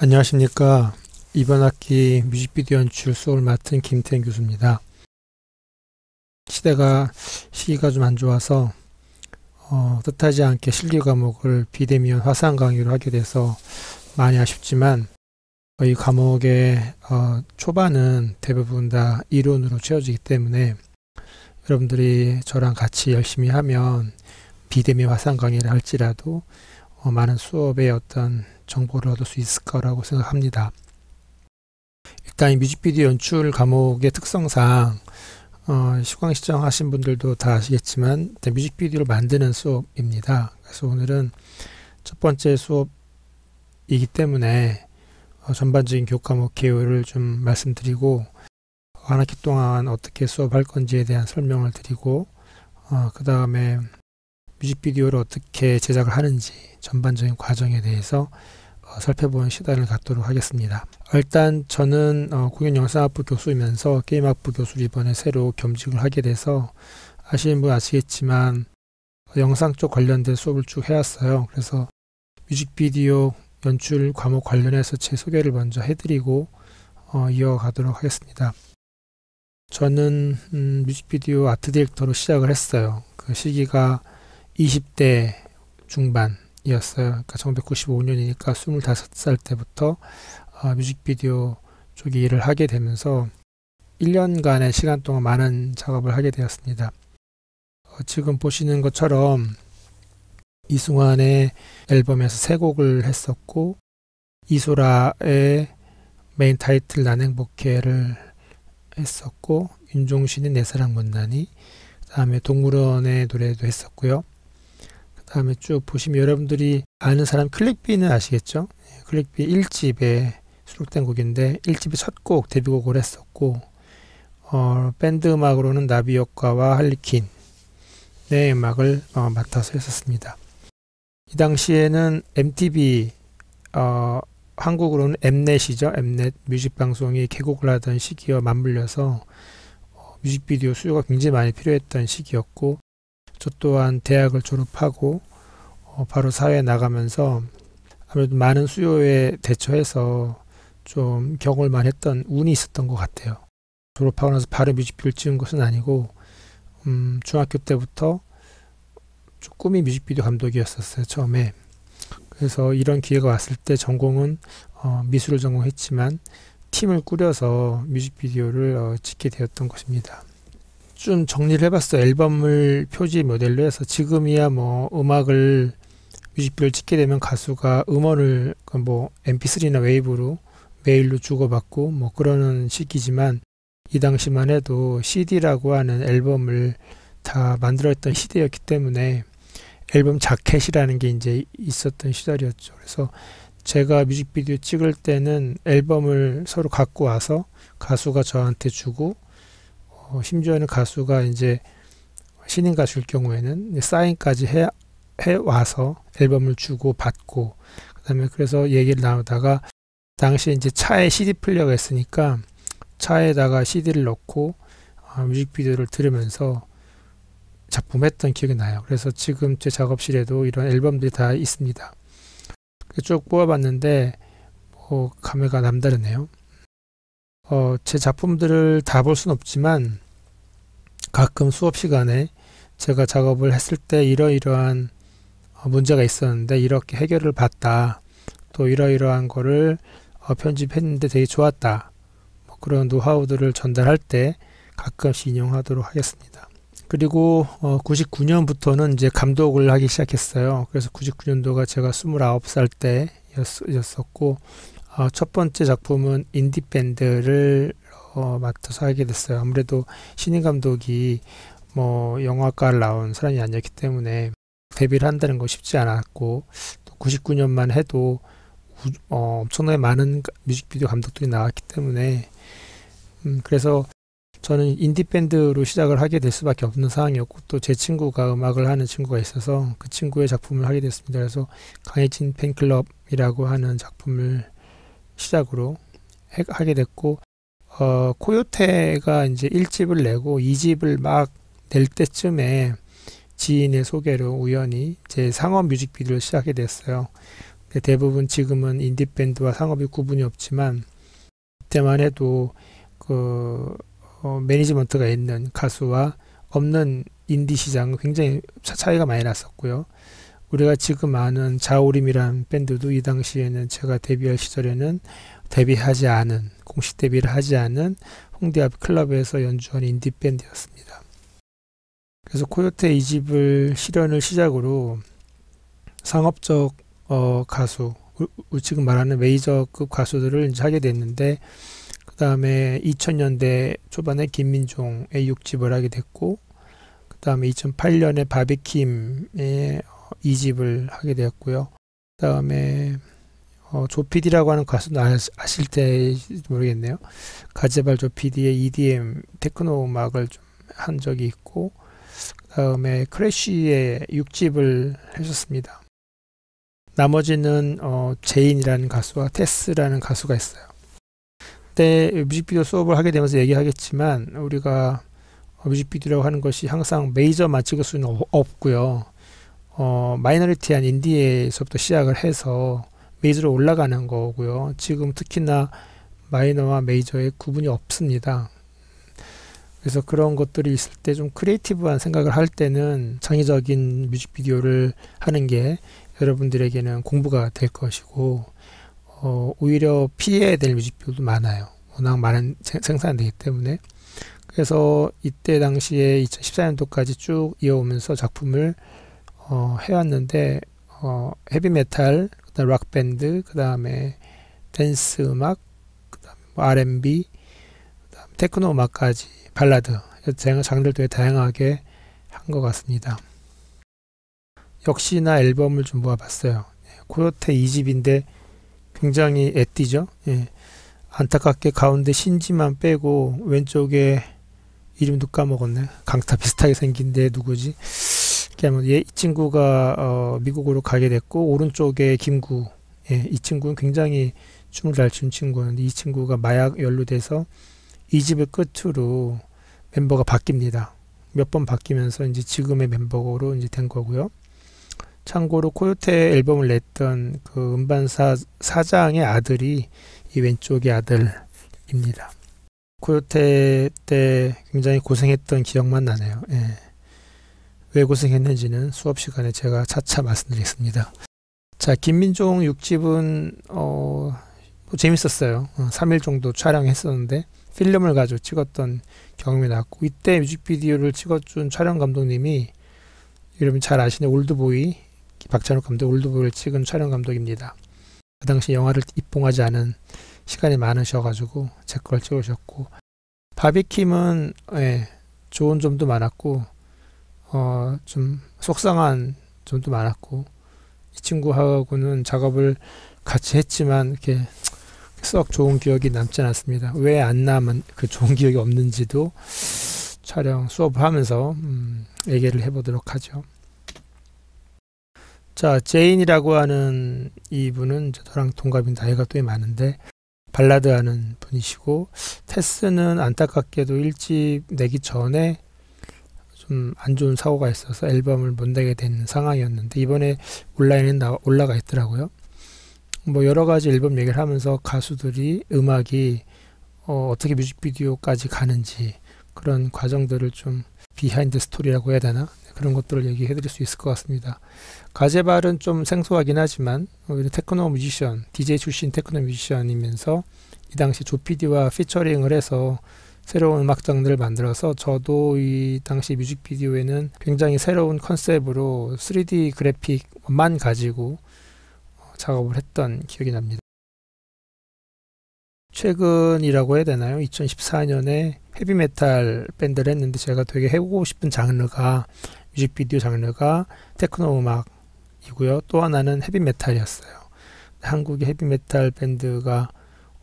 안녕하십니까. 이번 학기 뮤직비디오 연출 수업을 맡은 김태현 교수입니다. 시기가 좀 안 좋아서 뜻하지 않게 실기 과목을 비대면 화상 강의로 하게 돼서 많이 아쉽지만 이 과목의 초반은 대부분 다 이론으로 채워지기 때문에 여러분들이 저랑 같이 열심히 하면 비대면 화상 강의를 할지라도 많은 수업의 어떤 정보를 얻을 수 있을 거라고 생각합니다. 일단 이 뮤직비디오 연출 과목의 특성상 시광시청 하신 분들도 다 아시겠지만 뮤직비디오를 만드는 수업입니다. 그래서 오늘은 첫 번째 수업이기 때문에 전반적인 교과목 개요를 좀 말씀드리고 한 학기 동안 어떻게 수업할 건지에 대한 설명을 드리고 그 다음에 뮤직비디오를 어떻게 제작을 하는지 전반적인 과정에 대해서 살펴보는 시간을 갖도록 하겠습니다. 일단 저는 공연영상학부 교수이면서 게임학부 교수를 이번에 새로 겸직을 하게 돼서 아시는 분 아시겠지만 영상 쪽 관련된 수업을 쭉 해왔어요. 그래서 뮤직비디오 연출 과목 관련해서 제 소개를 먼저 해드리고 이어가도록 하겠습니다. 저는 뮤직비디오 아트 디렉터로 시작을 했어요. 그 시기가 20대 중반이었어요. 그러니까 1995년이니까 25살 때부터 뮤직비디오 쪽에 일을 하게 되면서 1년간의 시간 동안 많은 작업을 하게 되었습니다. 지금 보시는 것처럼 이승환의 앨범에서 3곡을 했었고 이소라의 메인 타이틀 난 행복해를 했었고 윤종신의 내 사랑 못나니, 그 다음에 동물원의 노래도 했었고요. 그 다음에 쭉 보시면 여러분들이 아는 사람 클릭비는 아시겠죠? 클릭비 1집에 수록된 곡인데 1집의 첫 곡 데뷔곡을 했었고 밴드 음악으로는 나비효과와 할리퀸의 음악을 맡아서 했었습니다. 이 당시에는 MTV 한국으로는 엠넷이죠. 엠넷 뮤직방송이 개국을 하던 시기와 맞물려서 뮤직비디오 수요가 굉장히 많이 필요했던 시기였고 저 또한 대학을 졸업하고 바로 사회에 나가면서 아무래도 많은 수요에 대처해서 좀 경험을 했던 운이 있었던 것 같아요. 졸업하고 나서 바로 뮤직비디오를 찍은 것은 아니고 중학교 때부터 꿈이 뮤직비디오 감독이었었어요. 처음에. 그래서 이런 기회가 왔을 때 전공은 미술을 전공했지만 팀을 꾸려서 뮤직비디오를 찍게 되었던 것입니다. 좀 정리를 해봤어요. 앨범을 표지 모델로 해서 지금이야 음악을 뮤직비디오를 찍게 되면 가수가 음원을 mp3나 웨이브로 메일로 주고받고 그러는 시기지만 이 당시만 해도 CD라고 하는 앨범을 다 만들어냈던 시대였기 때문에 앨범 자켓이라는 게 이제 있었던 시절이었죠. 그래서 제가 뮤직비디오 찍을 때는 앨범을 서로 갖고 와서 가수가 저한테 주고 심지어는 가수가 이제 신인 가수일 경우에는 사인까지 해 와서 앨범을 주고 받고 그다음에 그래서 얘기를 나누다가 당시에 이제 차에 CD 플레이어가 있으니까 차에다가 CD를 넣고 뮤직비디오를 들으면서 작품했던 기억이 나요. 그래서 지금 제 작업실에도 이런 앨범들이 다 있습니다. 쭉 뽑아봤는데 감회가 남다르네요. 제 작품들을 다 볼 수는 없지만 가끔 수업 시간에 제가 작업을 했을 때 이러이러한 문제가 있었는데 이렇게 해결을 봤다. 또 이러이러한 거를 편집했는데 되게 좋았다. 그런 노하우들을 전달할 때 가끔씩 인용하도록 하겠습니다. 그리고 99년부터는 이제 감독을 하기 시작했어요. 그래서 99년도가 제가 29살 때였었고 첫 번째 작품은 인디밴드를 맡아서 하게 됐어요. 아무래도 신인 감독이 영화과를 나온 사람이 아니었기 때문에 데뷔를 한다는 거 쉽지 않았고 또 99년만 해도 엄청나게 많은 뮤직비디오 감독들이 나왔기 때문에 그래서 저는 인디밴드로 시작을 하게 될 수밖에 없는 상황이었고 또 제 친구가 음악을 하는 친구가 있어서 그 친구의 작품을 하게 됐습니다. 그래서 강혜진 팬클럽이라고 하는 작품을 시작으로 하게 됐고 코요테가 이제 1집을 내고 2집을 막 낼 때쯤에 지인의 소개로 우연히 제 상업 뮤직비디오를 시작하게 됐어요. 대부분 지금은 인디 밴드와 상업이 구분이 없지만 그때만 해도 매니지먼트가 있는 가수와 없는 인디 시장은 굉장히 차이가 많이 났었고요. 우리가 지금 아는 자우림이라는 밴드도 이 당시에는 제가 데뷔할 시절에는 공식 데뷔를 하지 않은 홍대 앞 클럽에서 연주한 인디 밴드였습니다. 그래서 코요테 2집을 실현을 시작으로 상업적 가수, 지금 말하는 메이저급 가수들을 이제 하게 됐는데, 그 다음에 2000년대 초반에 김민종의 6집을 하게 됐고, 그 다음에 2008년에 바비킴의 2집을 하게 되었고요. 그 다음에 조피디라고 하는 가수는 아실 때 모르겠네요. 가제발 조피디의 EDM 테크노 음악을 좀 한 적이 있고, 그 다음에 크래쉬의 6집을 하셨습니다. 나머지는 제인이라는 가수와 테스라는 가수가 있어요. 그때 뮤직비디오 수업을 하게 되면서 얘기하겠지만, 우리가 뮤직비디오라고 하는 것이 항상 메이저만 찍을 수는 없고요. 마이너리티한 인디에서부터 시작을 해서 메이저로 올라가는 거고요. 지금 특히나 마이너와 메이저의 구분이 없습니다. 그래서 그런 것들이 있을 때 좀 크리에이티브한 생각을 할 때는 창의적인 뮤직비디오를 하는 게 여러분들에게는 공부가 될 것이고, 오히려 피해야 될 뮤직비디오도 많아요. 워낙 많은 생산되기 때문에. 그래서 이때 당시에 2014년도까지 쭉 이어오면서 작품을 해왔는데, 헤비메탈, 그다음 락밴드, 그 다음에 댄스 음악, 그 다음에 R&B, 그 다음에 테크노 음악까지, 발라드, 장르를 되게 다양하게 한 것 같습니다. 역시나 앨범을 좀 모아봤어요. 코요테 2집인데 굉장히 애띠죠. 안타깝게 가운데 신지만 빼고 왼쪽에 이름도 까먹었네. 강타 비슷하게 생긴데 누구지? 이 친구가 미국으로 가게 됐고, 오른쪽에 김구, 이 친구는 굉장히 춤을 잘 추는 친구였는데, 이 친구가 마약 연루돼서 이 집을 끝으로 멤버가 바뀝니다. 몇 번 바뀌면서 이제 지금의 멤버로 이제 된 거고요. 참고로 코요테 앨범을 냈던 그 음반사 사장의 아들이 이 왼쪽의 아들입니다. 코요테 때 굉장히 고생했던 기억만 나네요. 왜 고생했는지는 수업 시간에 제가 차차 말씀드리겠습니다. 자, 김민종 6집은 뭐 재밌었어요. 3일 정도 촬영했었는데 필름을 가지고 찍었던 경험이 났고, 이때 뮤직비디오를 찍어준 촬영 감독님이 여러분 잘 아시는 올드보이, 박찬욱 감독 올드보이를 찍은 촬영 감독입니다. 그 당시 영화를 입봉하지 않은 시간이 많으셔가지고 제 걸 찍으셨고, 바비킴은 좋은 점도 많았고 좀 속상한 점도 많았고, 이 친구하고는 작업을 같이 했지만 이렇게 썩 좋은 기억이 남지 않았습니다. 왜 안 남은 그 좋은 기억이 없는지도 촬영 수업을 하면서 얘기를 해보도록 하죠. 자, 제인이라고 하는 이분은 저랑 동갑인 나이가 꽤 많은데 발라드 하는 분이시고, 테스는 안타깝게도 1집 내기 전에 좀 안 좋은 사고가 있어서 앨범을 못 내게 된 상황이었는데, 이번에 온라인에 올라가 있더라고요. 뭐 여러 가지 앨범 얘기를 하면서 가수들이 음악이 어떻게 뮤직비디오까지 가는지, 그런 과정들을 좀 비하인드 스토리라고 해야 되나? 그런 것들을 얘기해 드릴 수 있을 것 같습니다. 가제발은 좀 생소하긴 하지만 테크노 뮤지션, DJ 출신 테크노 뮤지션이면서 이 당시 조피디와 피처링을 해서 새로운 음악 장르를 만들어서, 저도 이 당시 뮤직비디오에는 굉장히 새로운 컨셉으로 3D 그래픽만 가지고 작업을 했던 기억이 납니다. 최근이라고 해야 되나요? 2014년에 헤비메탈 밴드를 했는데, 제가 되게 해보고 싶은 장르가, 뮤직비디오 장르가 테크노 음악이고요. 또 하나는 헤비메탈이었어요. 한국의 헤비메탈 밴드가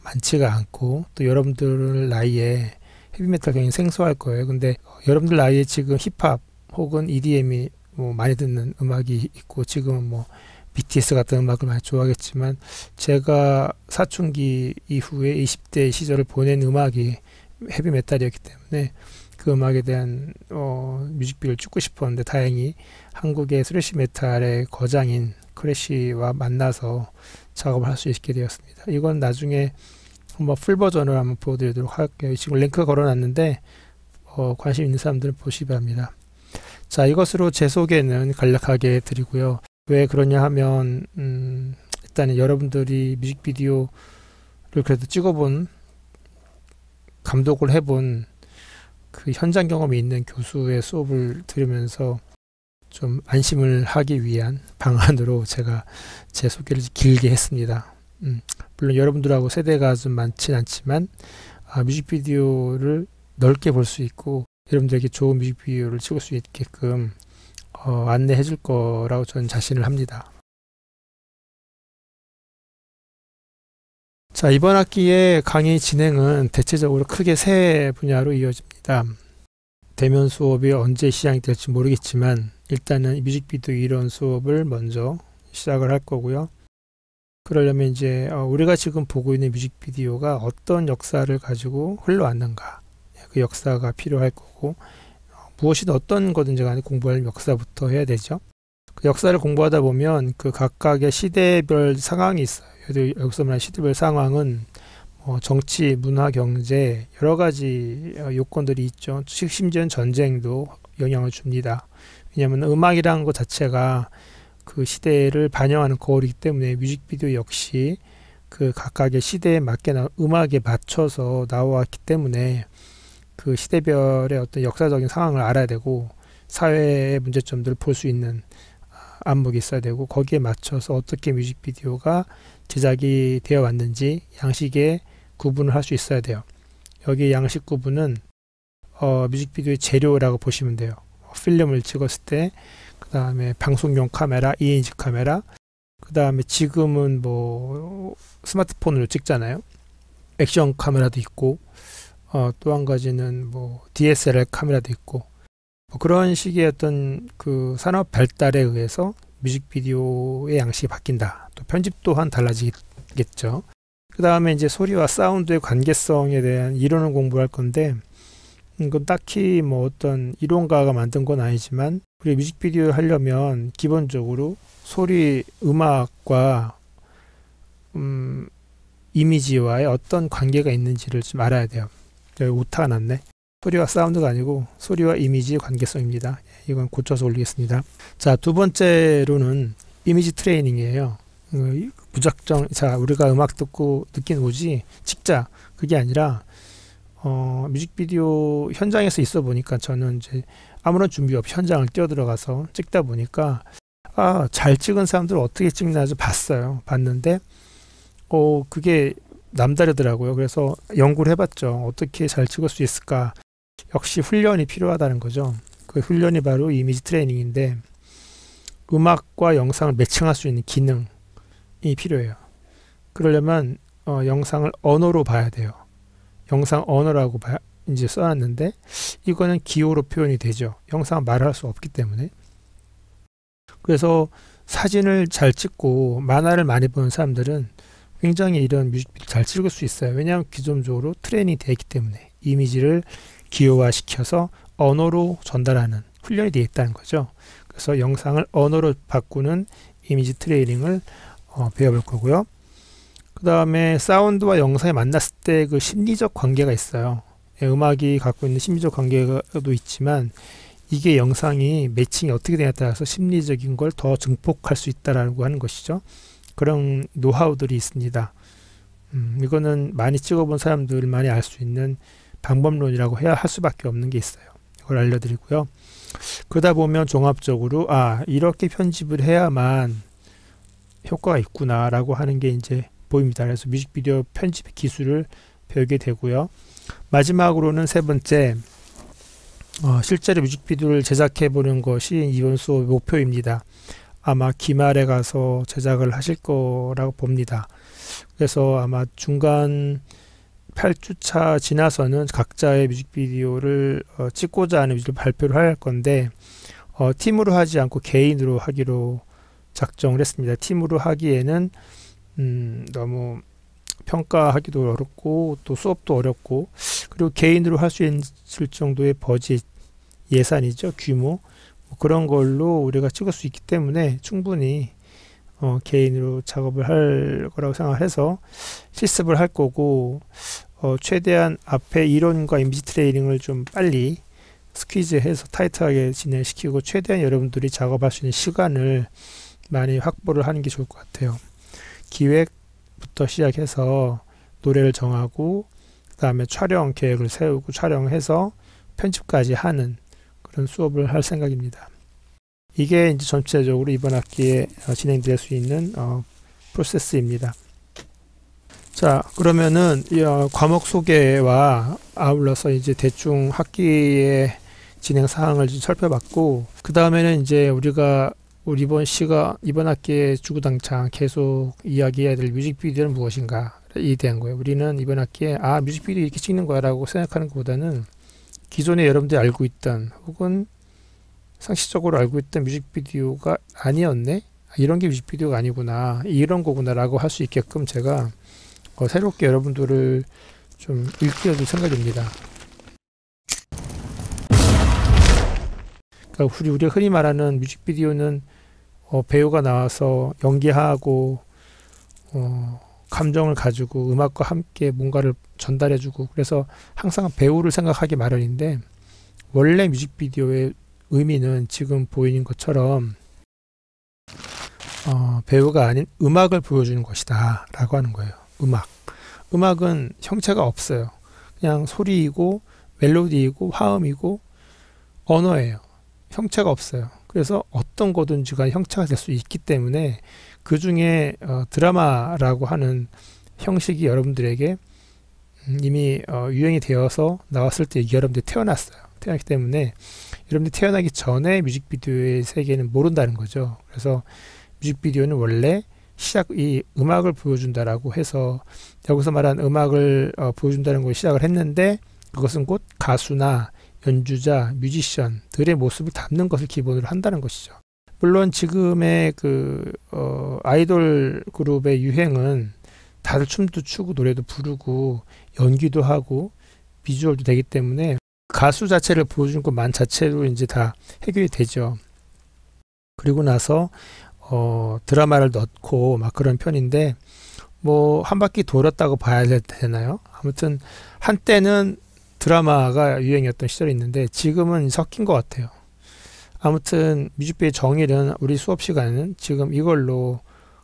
많지가 않고, 또 여러분들 나이에 헤비메탈 굉장히 생소할 거예요. 근데 여러분들 나이에 지금 힙합 혹은 EDM이 뭐 많이 듣는 음악이 있고, 지금은 뭐 BTS 같은 음악을 많이 좋아하겠지만, 제가 사춘기 이후에 20대 시절을 보낸 음악이 헤비메탈이었기 때문에 그 음악에 대한 뮤직비디오를 찍고 싶었는데 다행히 한국의 스래시 메탈의 거장인 크래쉬와 만나서 작업을 할 수 있게 되었습니다. 이건 나중에 한번 풀 버전으로 한번 보여드리도록 할게요. 지금 링크 걸어놨는데 관심 있는 사람들은 보시기 바랍니다. 자, 이것으로 제 소개는 간략하게 드리고요. 왜 그러냐 하면 일단은 여러분들이 뮤직비디오를 그래도 찍어본, 감독을 해본 그 현장 경험이 있는 교수의 수업을 들으면서 좀 안심을 하기 위한 방안으로 제가 제 소개를 길게 했습니다. 물론 여러분들하고 세대가 좀 많진 않지만 뮤직비디오를 넓게 볼 수 있고 여러분들에게 좋은 뮤직비디오를 찍을 수 있게끔 안내해 줄 거라고 저는 자신을 합니다. 자, 이번 학기의 강의 진행은 대체적으로 크게 세 분야로 이어집니다. 대면 수업이 언제 시작이 될지 모르겠지만 일단은 뮤직비디오 이론 수업을 먼저 시작을 할 거고요. 그러려면 이제 우리가 지금 보고 있는 뮤직비디오가 어떤 역사를 가지고 흘러왔는가, 그 역사가 필요할 거고, 무엇이든 어떤 거든지 간에 공부할 역사부터 해야 되죠. 그 역사를 공부하다 보면 그 각각의 시대별 상황이 있어요. 여기서 말하는 시대별 상황은 정치, 문화, 경제 여러 가지 요건들이 있죠. 심지어는 전쟁도 영향을 줍니다. 왜냐하면 음악이라는 것 자체가 그 시대를 반영하는 거울이기 때문에 뮤직비디오 역시 그 각각의 시대에 맞게 음악에 맞춰서 나왔기 때문에 그 시대별의 어떤 역사적인 상황을 알아야 되고 사회의 문제점들을 볼 수 있는 안목이 있어야 되고 거기에 맞춰서 어떻게 뮤직비디오가 제작이 되어 왔는지 양식의 구분을 할 수 있어야 돼요. 여기 양식 구분은 뮤직비디오의 재료라고 보시면 돼요. 필름을 찍었을 때, 그 다음에 방송용 카메라, 2인치 카메라, 그 다음에 지금은 뭐 스마트폰으로 찍잖아요. 액션 카메라도 있고, 또 한 가지는 뭐 DSLR 카메라도 있고, 뭐 그런 식의 어떤 그 산업 발달에 의해서 뮤직비디오의 양식이 바뀐다. 또 편집 또한 달라지겠죠. 그 다음에 이제 소리와 사운드의 관계성에 대한 이론을 공부할 건데, 이건 딱히 뭐 어떤 이론가가 만든 건 아니지만, 우리 뮤직비디오 하려면 기본적으로 소리, 음악과 이미지와의 어떤 관계가 있는지를 좀 알아야 돼요. 여기 오타가 났네. 소리와 사운드가 아니고 소리와 이미지의 관계성입니다. 이건 고쳐서 올리겠습니다. 자, 두 번째로는 이미지 트레이닝이에요. 무작정 우리가 음악 듣고 느낀 오지 찍자, 그게 아니라 뮤직비디오 현장에서 있어 보니까 저는 이제 아무런 준비 없이 현장을 뛰어들어가서 찍다 보니까 잘 찍은 사람들 어떻게 찍나 좀 봤는데 그게 남다르더라고요. 그래서 연구를 해봤죠. 어떻게 잘 찍을 수 있을까. 역시 훈련이 필요하다는 거죠. 그 훈련이 바로 이미지 트레이닝인데, 음악과 영상을 매칭할 수 있는 기능이 필요해요. 그러려면 영상을 언어로 봐야 돼요. 영상 언어라고 이제 써놨는데 이거는 기호로 표현이 되죠. 영상 말할 수 없기 때문에. 그래서 사진을 잘 찍고 만화를 많이 보는 사람들은 굉장히 이런 뮤직비디오 잘 찍을 수 있어요. 왜냐하면 기존적으로 트레이닝이 되어 있기 때문에 이미지를 기호화시켜서 언어로 전달하는 훈련이 되어 있다는 거죠. 그래서 영상을 언어로 바꾸는 이미지 트레이닝을 배워볼 거고요. 그 다음에 사운드와 영상이 만났을 때 그 심리적 관계가 있어요. 음악이 갖고 있는 심리적 관계도 있지만 이게 영상이 매칭이 어떻게 되냐에 따라서 심리적인 걸 더 증폭할 수 있다라고 하는 것이죠. 그런 노하우들이 있습니다. 이거는 많이 찍어본 사람들만이 알 수 있는 방법론이라고 해야 할 수밖에 없는 게 있어요. 이걸 알려드리고요. 그러다 보면 종합적으로 이렇게 편집을 해야만 효과가 있구나라고 하는 게 이제 보입니다. 그래서 뮤직비디오 편집 기술을 배우게 되고요. 마지막으로는 세 번째, 실제로 뮤직비디오를 제작해 보는 것이 이번 수업의 목표입니다. 아마 기말에 가서 제작을 하실 거라고 봅니다. 그래서 아마 중간 8주차 지나서는 각자의 뮤직비디오를 찍고자 하는 뮤직비디오 발표를 할 건데 팀으로 하지 않고 개인으로 하기로 작정을 했습니다. 팀으로 하기에는 너무 평가하기도 어렵고 또 수업도 어렵고, 그리고 개인으로 할 수 있을 정도의 버짓, 예산이죠. 규모. 뭐 그런 걸로 우리가 찍을 수 있기 때문에 충분히 개인으로 작업을 할 거라고 생각해서 실습을 할 거고, 최대한 앞에 이론과 이미지 트레이닝을 좀 빨리 스퀴즈해서 타이트하게 진행시키고 최대한 여러분들이 작업할 수 있는 시간을 많이 확보를 하는 게 좋을 것 같아요. 기획부터 시작해서 노래를 정하고 그 다음에 촬영 계획을 세우고 촬영해서 편집까지 하는 그런 수업을 할 생각입니다. 이게 이제 전체적으로 이번 학기에 진행될 수 있는 프로세스입니다. 자, 그러면은 이 과목 소개와 아울러서 이제 대충 학기의 진행 사항을 좀 살펴봤고, 그 다음에는 이제 우리가 이번 학기에 주구장창 계속 이야기해야 될 뮤직비디오는 무엇인가에 대한 거예요. 우리는 이번 학기에 뮤직비디오 이렇게 찍는 거야 라고 생각하는 것보다는 기존에 여러분들이 알고 있던 혹은 상식적으로 알고 있던 뮤직비디오가 아니었네? 이런 게 뮤직비디오가 아니구나, 이런 거구나 라고 할 수 있게끔 제가 새롭게 여러분들을 좀 일깨워줄 생각입니다. 그러니까 우리가 흔히 말하는 뮤직비디오는 배우가 나와서 연기하고 감정을 가지고 음악과 함께 뭔가를 전달해주고, 그래서 항상 배우를 생각하기 마련인데, 원래 뮤직비디오의 의미는 지금 보이는 것처럼 배우가 아닌 음악을 보여주는 것이다 라고 하는 거예요. 음악은 형체가 없어요. 그냥 소리이고 멜로디이고 화음이고 언어예요. 형체가 없어요. 그래서 어떤 거든지 간에 형체가 될 수 있기 때문에 그 중에 드라마라고 하는 형식이 여러분들에게 이미 유행이 되어서 나왔을 때 여러분들이 태어났기 때문에 여러분들이 태어나기 전에 뮤직비디오의 세계는 모른다는 거죠. 그래서 뮤직비디오는 원래 이 음악을 보여준다라고 해서, 여기서 말한 음악을 보여준다는 걸 시작을 했는데, 그것은 곧 가수나 연주자, 뮤지션들의 모습을 담는 것을 기본으로 한다는 것이죠. 물론 지금의 아이돌 그룹의 유행은 다들 춤도 추고 노래도 부르고 연기도 하고 비주얼도 되기 때문에 가수 자체를 보여주는 것만 자체로 이제 다 해결이 되죠. 그리고 나서 드라마를 넣고 막 그런 편인데, 뭐 한 바퀴 돌았다고 봐야 되나요? 아무튼 한때는 드라마가 유행이었던 시절이 있는데 지금은 섞인 것 같아요. 아무튼 뮤직비디오의 정의는 우리 수업 시간에는 지금 이걸로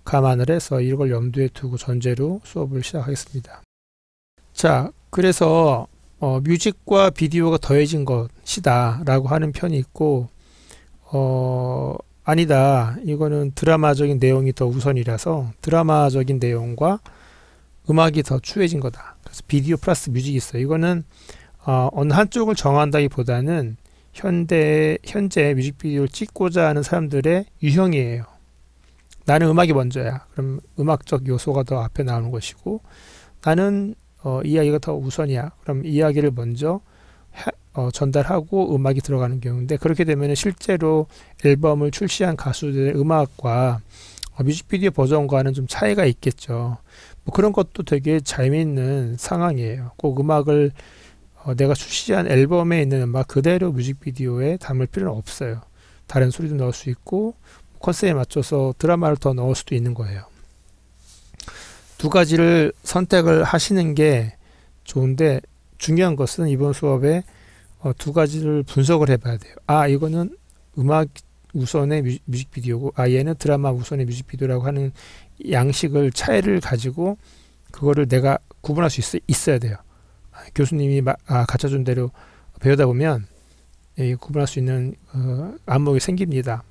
감안을 해서 이걸 염두에 두고 전제로 수업을 시작하겠습니다. 자, 그래서 뮤직과 비디오가 더해진 것이다 라고 하는 편이 있고, 아니다, 이거는 드라마적인 내용이 더 우선이라서 드라마적인 내용과 음악이 더 추해진 거다. 그래서 비디오 플러스 뮤직이 있어요. 이거는 어느 한쪽을 정한다기보다는 현재 뮤직비디오를 찍고자 하는 사람들의 유형이에요. 나는 음악이 먼저야. 그럼 음악적 요소가 더 앞에 나오는 것이고, 나는 이야기가 더 우선이야. 그럼 이야기를 먼저 전달하고 음악이 들어가는 경우인데, 그렇게 되면 실제로 앨범을 출시한 가수들의 음악과 뮤직비디오 버전과는 좀 차이가 있겠죠. 뭐 그런 것도 되게 재미있는 상황이에요. 꼭 음악을 내가 출시한 앨범에 있는 음악 그대로 뮤직비디오에 담을 필요는 없어요. 다른 소리도 넣을 수 있고 컨셉에 맞춰서 드라마를 더 넣을 수도 있는 거예요. 두 가지를 선택을 하시는 게 좋은데, 중요한 것은 이번 수업에 두 가지를 분석을 해봐야 돼요. 이거는 음악 우선의 뮤직비디오고, 얘는 드라마 우선의 뮤직비디오라고 하는 양식을, 차이를 가지고 그거를 내가 구분할 수 있어야 돼요. 교수님이 가르쳐준 대로 배우다 보면 구분할 수 있는 안목이 생깁니다.